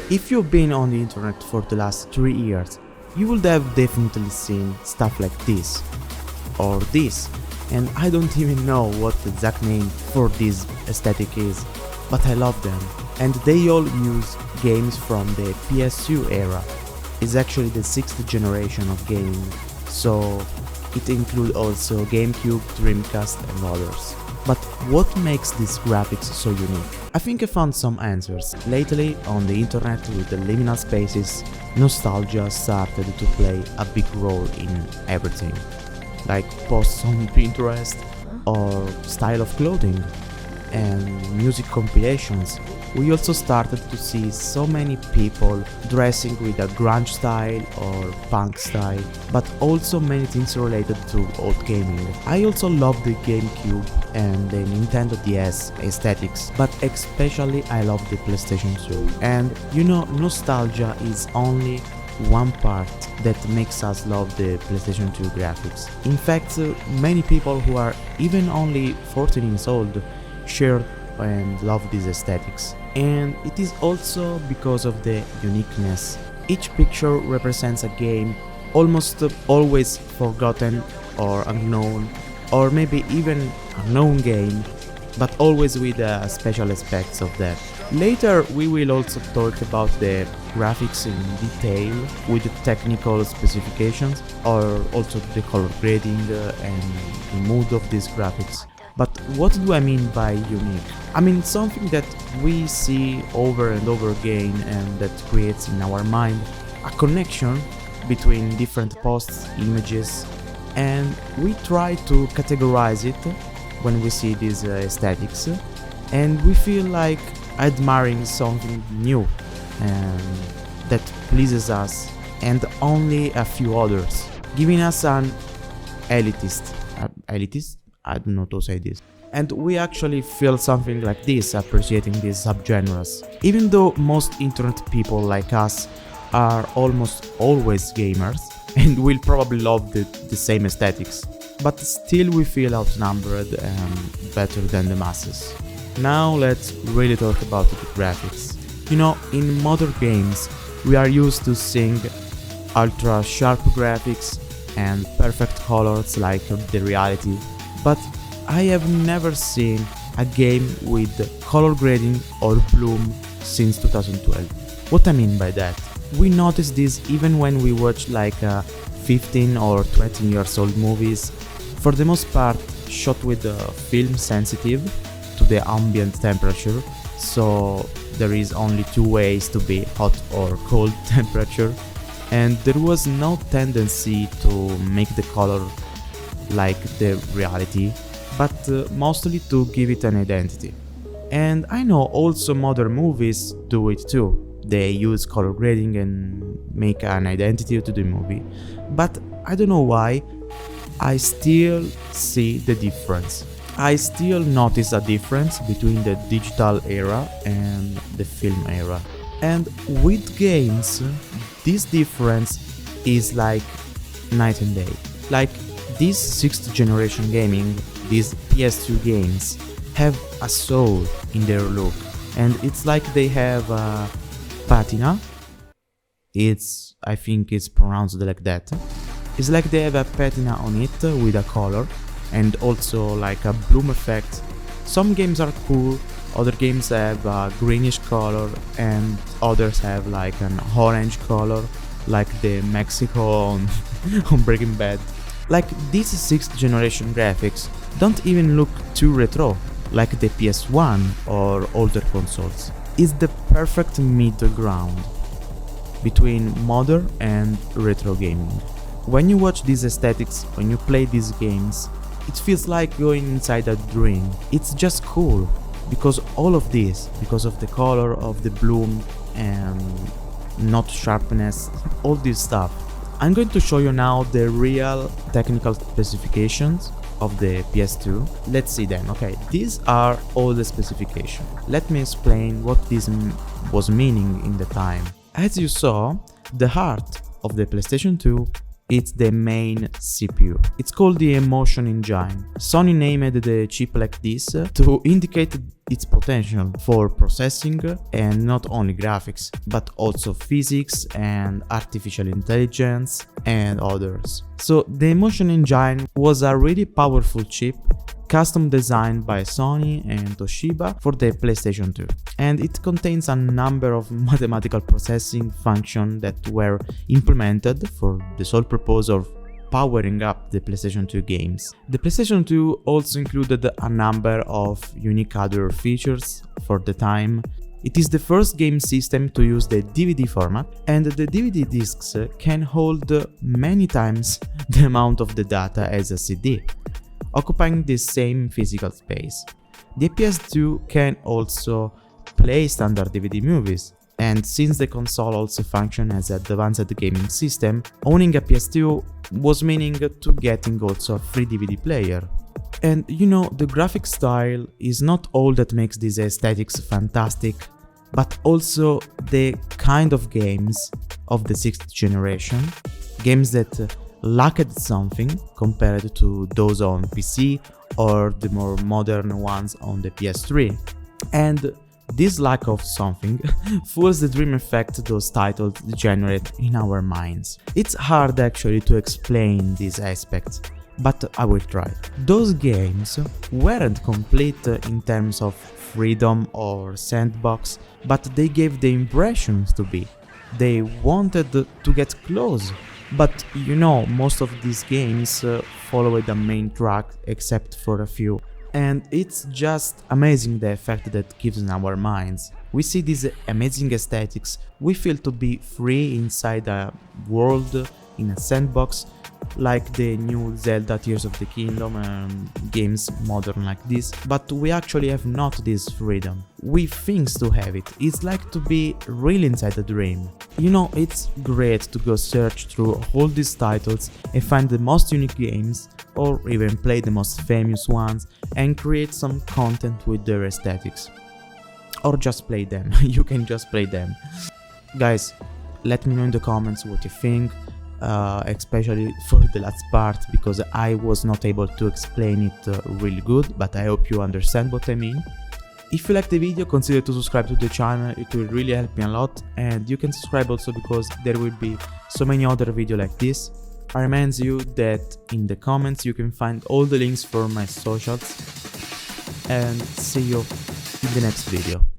If you've been on the internet for the last 3 years, you would have definitely seen stuff like this, or this, and I don't even know what the exact name for this aesthetic is, but I love them, and they all use games from the PS2 era. It's actually the 6th generation of gaming, so it includes also GameCube, Dreamcast and others. But what makes these graphics so unique? I think I found some answers. Lately, on the internet with the liminal spaces, nostalgia started to play a big role in everything. Like posts on Pinterest, or style of clothing, and music compilations. We also started to see so many people dressing with a grunge style or punk style, but also many things related to old gaming. I also love the GameCube and the Nintendo DS aesthetics, but especially I love the PlayStation 2. And you know, nostalgia is only one part that makes us love the PlayStation 2 graphics. In fact, many people who are even only 14 years old share and love these aesthetics. And it is also because of the uniqueness. Each picture represents a game almost always forgotten or unknown, or maybe even a known game, but always with special aspects of that. Later we will also talk about the graphics in detail with the technical specifications, or also the color grading and the mood of these graphics. But what do I mean by unique? I mean something that we see over and over again and that creates in our mind a connection between different posts, images, and we try to categorize it when we see these aesthetics, and we feel like admiring something new and that pleases us and only a few others, giving us an elitist? I don't know to say this. And we actually feel something like this, appreciating these subgenres. Even though most internet people like us are almost always gamers and will probably love the same aesthetics, but still we feel outnumbered and better than the masses. Now let's really talk about the graphics. You know, in modern games we are used to seeing ultra sharp graphics and perfect colors like the reality, but I have never seen a game with color grading or bloom since 2012. What I mean by that? We notice this even when we watch like 15 or 20 years old movies, for the most part shot with film sensitive to the ambient temperature, so there is only two ways to be hot or cold temperature, and there was no tendency to make the color like the reality, but mostly to give it an identity. And I know also modern movies do it too. They use color grading and make an identity to the movie, but I don't know why, I still see the difference. I still notice a difference between the digital era and the film era. And with games, this difference is like night and day. Like these 6th generation gaming, these PS2 games, have a soul in their look, and it's like they have a patina. I think it's pronounced like that. It's like they have a patina on it with a color, and also like a bloom effect. Some games are cool, other games have a greenish color, and others have like an orange color, like the Mexico on, on Breaking Bad. Like these 6th generation graphics don't even look too retro, like the PS1 or older consoles. It's the perfect middle ground between modern and retro gaming. When you watch these aesthetics, when you play these games, it feels like going inside a dream. It's just cool, because all of this, because of the color of the bloom and not sharpness, all this stuff. I'm going to show you now the real technical specifications of the PS2. Let's see them. Okay, these are all the specifications. Let me explain what this was meaning in the time. As you saw, the heart of the PlayStation 2, it's the main CPU. It's called the Emotion Engine. Sony named the chip like this to indicate its potential for processing and not only graphics, but also physics and artificial intelligence and others. So the Emotion Engine was a really powerful chip custom designed by Sony and Toshiba for the PlayStation 2, and it contains a number of mathematical processing functions that were implemented for the sole purpose of powering up the PlayStation 2 games. The PlayStation 2 also included a number of unique hardware features for the time. It is the first game system to use the DVD format, and the DVD discs can hold many times the amount of the data as a CD, occupying the same physical space. The PS2 can also play standard DVD movies, and since the console also functions as an advanced gaming system, owning a PS2 was meaning to getting also a free DVD player. And you know, the graphic style is not all that makes these aesthetics fantastic, but also the kind of games of the 6th generation, games that lacked something compared to those on PC or the more modern ones on the PS3. And this lack of something fuels the dream effect those titles generate in our minds. It's hard actually to explain these aspects, but I will try. Those games weren't complete in terms of freedom or sandbox, but they gave the impressions to be. They wanted to get close. But you know, most of these games follow the main track except for a few. And it's just amazing the effect that gives in our minds. We see these amazing aesthetics, we feel to be free inside a world in a sandbox, like the new Zelda Tears of the Kingdom and games modern like this, but we actually have not this freedom. We think to have it, it's like to be really inside a dream. You know, it's great to go search through all these titles and find the most unique games, or even play the most famous ones and create some content with their aesthetics. Or just play them, you can just play them. Guys, let me know in the comments what you think. Especially for the last part, because I was not able to explain it really good, but I hope you understand what I mean. If you like the video, consider to subscribe to the channel, it will really help me a lot, and you can subscribe also because there will be so many other videos like this. I remind you that in the comments you can find all the links for my socials, and see you in the next video.